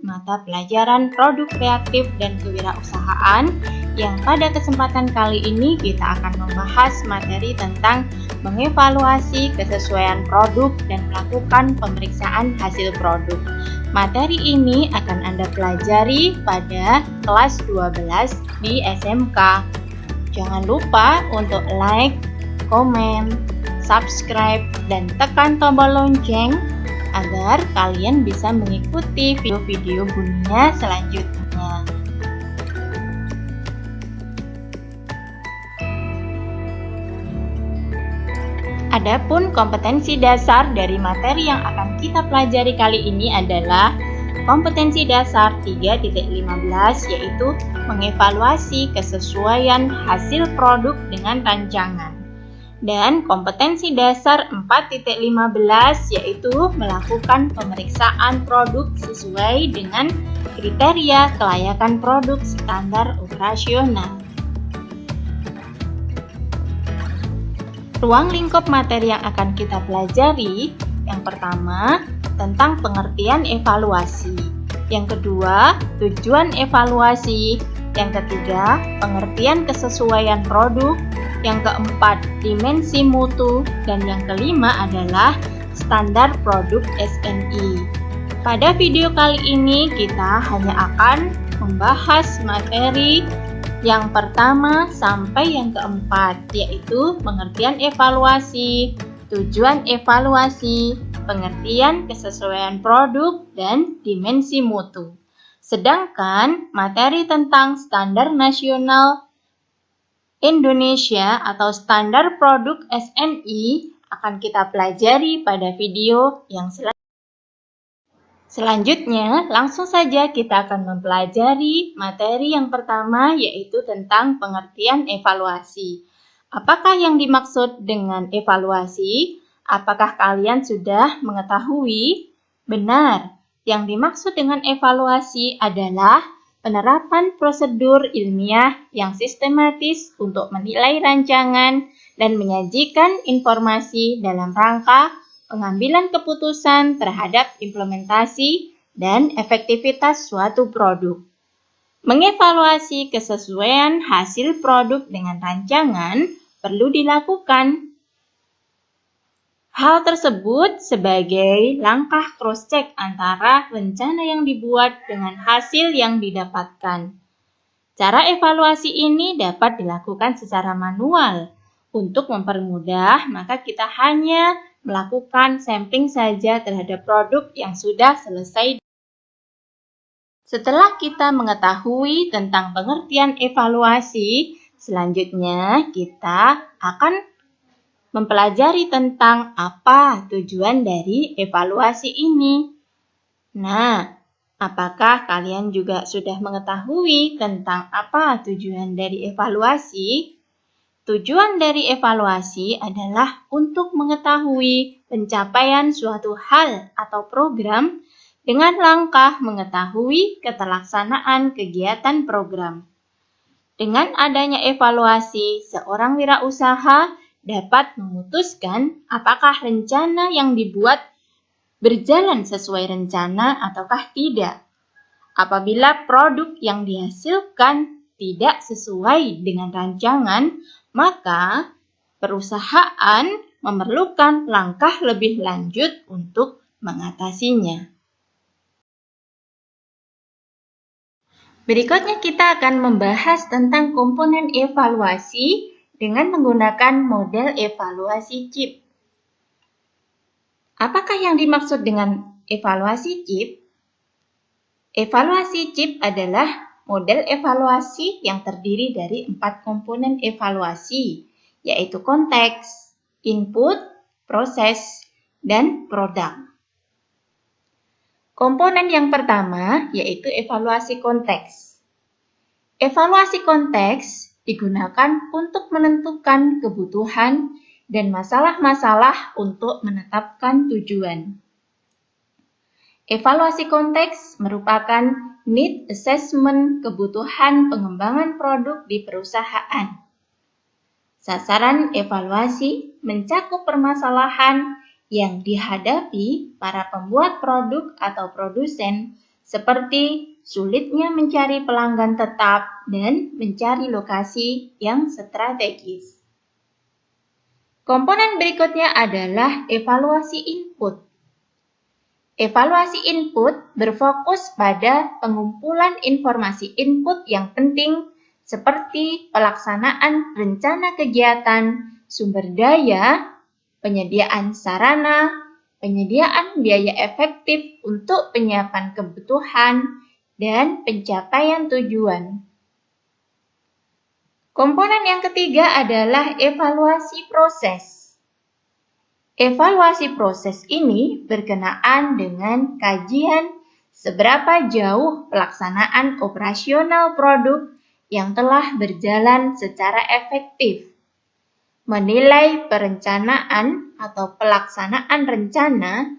mata pelajaran produk kreatif dan kewirausahaan yang pada kesempatan kali ini kita akan membahas materi tentang mengevaluasi kesesuaian produk dan melakukan pemeriksaan hasil produk. Materi ini akan Anda pelajari pada kelas 12 di SMK. Jangan lupa untuk like, komen, subscribe, dan tekan tombol lonceng agar kalian bisa mengikuti video-video Bunia selanjutnya. Adapun kompetensi dasar dari materi yang akan kita pelajari kali ini adalah kompetensi dasar 3.15, yaitu mengevaluasi kesesuaian hasil produk dengan rancangan. Dan kompetensi dasar 4.15 yaitu melakukan pemeriksaan produk sesuai dengan kriteria kelayakan produk standar operasional. Ruang lingkup materi yang akan kita pelajari, yang pertama tentang pengertian evaluasi, yang kedua tujuan evaluasi, yang ketiga pengertian kesesuaian produk, yang keempat dimensi mutu, dan yang kelima adalah standar produk SNI. Pada video kali ini kita hanya akan membahas materi yang pertama sampai yang keempat, yaitu pengertian evaluasi, tujuan evaluasi, pengertian kesesuaian produk, dan dimensi mutu. Sedangkan materi tentang standar nasional Indonesia atau standar produk SNI akan kita pelajari pada video yang selanjutnya. Langsung saja kita akan mempelajari materi yang pertama, yaitu tentang pengertian evaluasi. Apakah yang dimaksud dengan evaluasi? Apakah kalian sudah mengetahui? Benar, yang dimaksud dengan evaluasi adalah penerapan prosedur ilmiah yang sistematis untuk menilai rancangan dan menyajikan informasi dalam rangka pengambilan keputusan terhadap implementasi dan efektivitas suatu produk. Mengevaluasi kesesuaian hasil produk dengan rancangan perlu dilakukan. Hal tersebut sebagai langkah cross-check antara rencana yang dibuat dengan hasil yang didapatkan. Cara evaluasi ini dapat dilakukan secara manual. Untuk mempermudah, maka kita hanya melakukan sampling saja terhadap produk yang sudah selesai. Setelah kita mengetahui tentang pengertian evaluasi, selanjutnya kita akan mempelajari tentang apa tujuan dari evaluasi ini. Nah, apakah kalian juga sudah mengetahui tentang apa tujuan dari evaluasi? Tujuan dari evaluasi adalah untuk mengetahui pencapaian suatu hal atau program dengan langkah mengetahui keterlaksanaan kegiatan program. Dengan adanya evaluasi, seorang wirausaha dapat memutuskan apakah rencana yang dibuat berjalan sesuai rencana ataukah tidak. Apabila produk yang dihasilkan tidak sesuai dengan rancangan, maka perusahaan memerlukan langkah lebih lanjut untuk mengatasinya. Berikutnya kita akan membahas tentang komponen evaluasi dengan menggunakan model evaluasi CIP. Apakah yang dimaksud dengan evaluasi CIP? Evaluasi CIP adalah model evaluasi yang terdiri dari 4 komponen evaluasi, yaitu konteks, input, proses, dan produk. Komponen yang pertama yaitu evaluasi konteks. Evaluasi konteks digunakan untuk menentukan kebutuhan dan masalah-masalah untuk menetapkan tujuan. Evaluasi konteks merupakan need assessment kebutuhan pengembangan produk di perusahaan. Sasaran evaluasi mencakup permasalahan yang dihadapi para pembuat produk atau produsen seperti sulitnya mencari pelanggan tetap dan mencari lokasi yang strategis. Komponen berikutnya adalah evaluasi input. Evaluasi input berfokus pada pengumpulan informasi input yang penting seperti pelaksanaan rencana kegiatan, sumber daya, penyediaan sarana, penyediaan biaya efektif untuk penyiapan kebutuhan, dan pencapaian tujuan. Komponen yang ketiga adalah evaluasi proses. Evaluasi proses ini berkenaan dengan kajian seberapa jauh pelaksanaan operasional produk yang telah berjalan secara efektif, menilai perencanaan atau pelaksanaan rencana,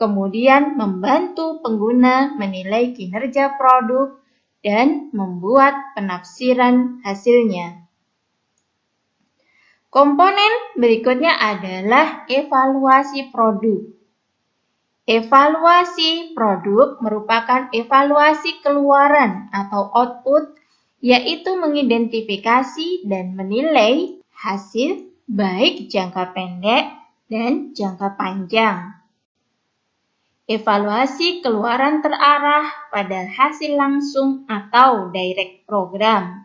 kemudian membantu pengguna menilai kinerja produk dan membuat penafsiran hasilnya. Komponen berikutnya adalah evaluasi produk. Evaluasi produk merupakan evaluasi keluaran atau output, yaitu mengidentifikasi dan menilai hasil baik jangka pendek dan jangka panjang. Evaluasi keluaran terarah pada hasil langsung atau direct program.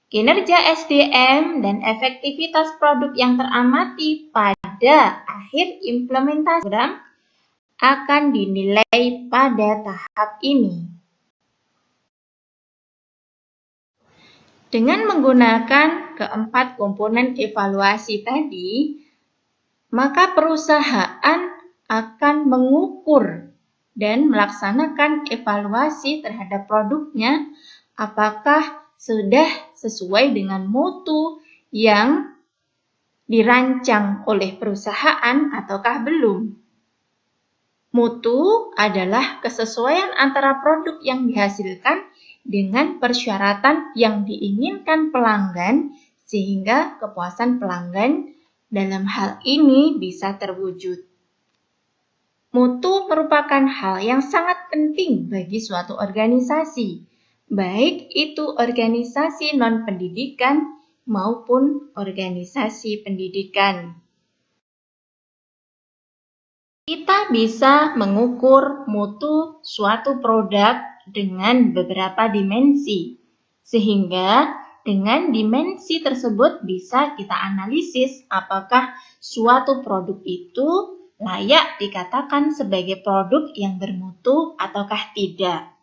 Kinerja SDM dan efektivitas produk yang teramati pada akhir implementasi program akan dinilai pada tahap ini. Dengan menggunakan keempat komponen evaluasi tadi, maka perusahaan akan mengukur dan melaksanakan evaluasi terhadap produknya apakah sudah sesuai dengan mutu yang dirancang oleh perusahaan ataukah belum. Mutu adalah kesesuaian antara produk yang dihasilkan dengan persyaratan yang diinginkan pelanggan sehingga kepuasan pelanggan dalam hal ini bisa terwujud. Mutu merupakan hal yang sangat penting bagi suatu organisasi, baik itu organisasi non-pendidikan maupun organisasi pendidikan. Kita bisa mengukur mutu suatu produk dengan beberapa dimensi, sehingga dengan dimensi tersebut bisa kita analisis apakah suatu produk itu layak dikatakan sebagai produk yang bermutu ataukah tidak.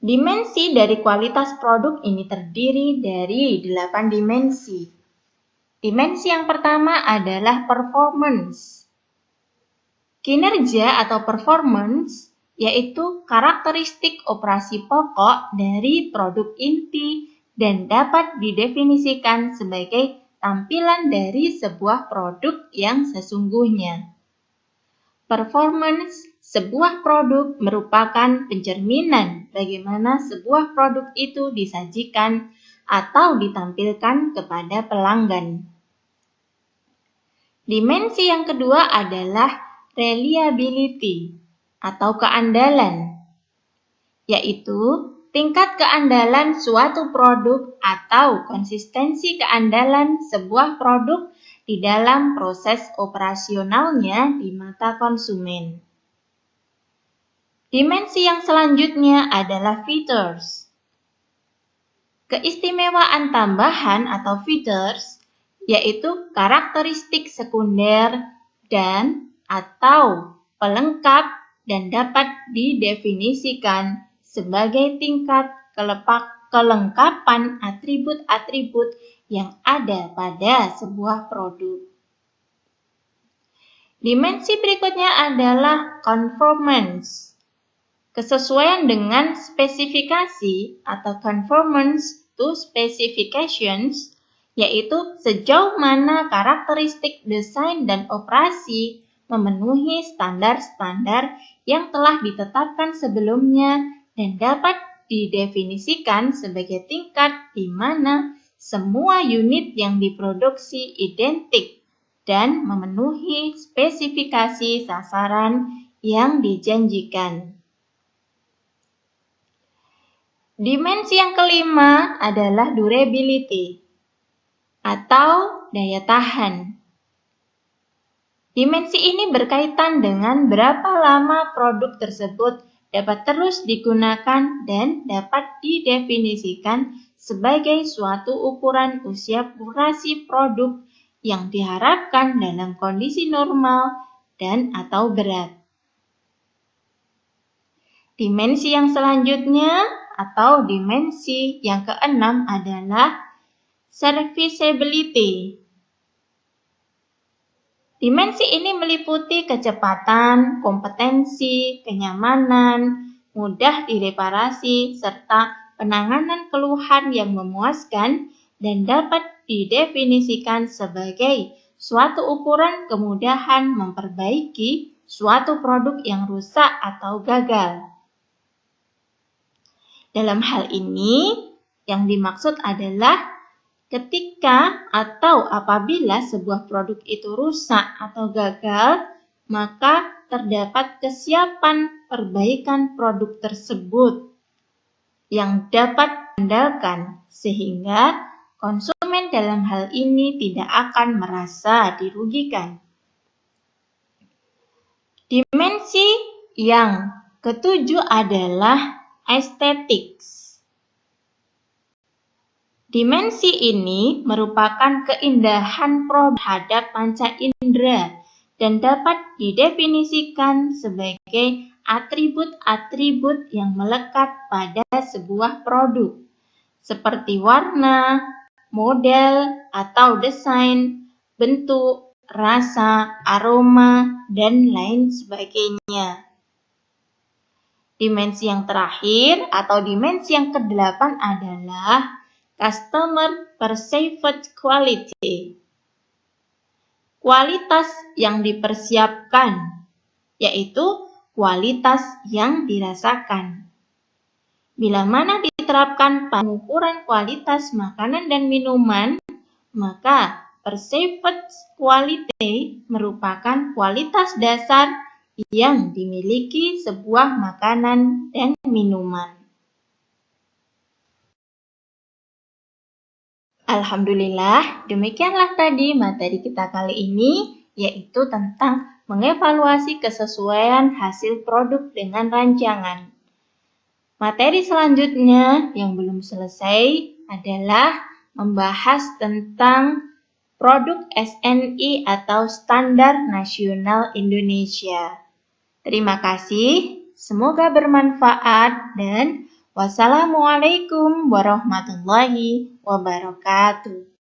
Dimensi dari kualitas produk ini terdiri dari 8 dimensi. Dimensi yang pertama adalah performance. Kinerja atau performance yaitu karakteristik operasi pokok dari produk inti dan dapat didefinisikan sebagai tampilan dari sebuah produk yang sesungguhnya. Performance sebuah produk merupakan pencerminan bagaimana sebuah produk itu disajikan atau ditampilkan kepada pelanggan. Dimensi yang kedua adalah reliability atau keandalan, yaitu tingkat keandalan suatu produk atau konsistensi keandalan sebuah produk di dalam proses operasionalnya di mata konsumen. Dimensi yang selanjutnya adalah features. Keistimewaan tambahan atau features yaitu karakteristik sekunder dan atau pelengkap dan dapat didefinisikan sebagai tingkat kelengkapan atribut-atribut yang ada pada sebuah produk. Dimensi berikutnya adalah conformance. Kesesuaian dengan spesifikasi atau conformance to specifications, yaitu sejauh mana karakteristik desain dan operasi memenuhi standar-standar yang telah ditetapkan sebelumnya dan dapat didefinisikan sebagai tingkat di mana semua unit yang diproduksi identik dan memenuhi spesifikasi sasaran yang dijanjikan. Dimensi yang kelima adalah durability atau daya tahan. Dimensi ini berkaitan dengan berapa lama produk tersebut dapat terus digunakan dan dapat didefinisikan sebagai suatu ukuran usia durasi produk yang diharapkan dalam kondisi normal dan atau berat. Dimensi yang selanjutnya atau dimensi yang keenam adalah serviceability. Dimensi ini meliputi kecepatan, kompetensi, kenyamanan, mudah direparasi, serta penanganan keluhan yang memuaskan dan dapat didefinisikan sebagai suatu ukuran kemudahan memperbaiki suatu produk yang rusak atau gagal. Dalam hal ini, yang dimaksud adalah ketika atau apabila sebuah produk itu rusak atau gagal, maka terdapat kesiapan perbaikan produk tersebut yang dapat diandalkan sehingga konsumen dalam hal ini tidak akan merasa dirugikan. Dimensi yang ketujuh adalah aesthetics. Dimensi ini merupakan keindahan produk terhadap panca indera dan dapat didefinisikan sebagai atribut-atribut yang melekat pada sebuah produk, seperti warna, model atau desain, bentuk, rasa, aroma, dan lain sebagainya. Dimensi yang terakhir atau dimensi yang kedelapan adalah Customer Perceived Quality. Kualitas yang dipersiapkan, yaitu kualitas yang dirasakan. Bila mana diterapkan pengukuran kualitas makanan dan minuman, maka perceived quality merupakan kualitas dasar yang dimiliki sebuah makanan dan minuman. Alhamdulillah, demikianlah tadi materi kita kali ini, yaitu tentang mengevaluasi kesesuaian hasil produk dengan rancangan. Materi selanjutnya yang belum selesai adalah membahas tentang produk SNI atau Standar Nasional Indonesia. Terima kasih, semoga bermanfaat dan wassalamualaikum warahmatullahi wabarakatuh.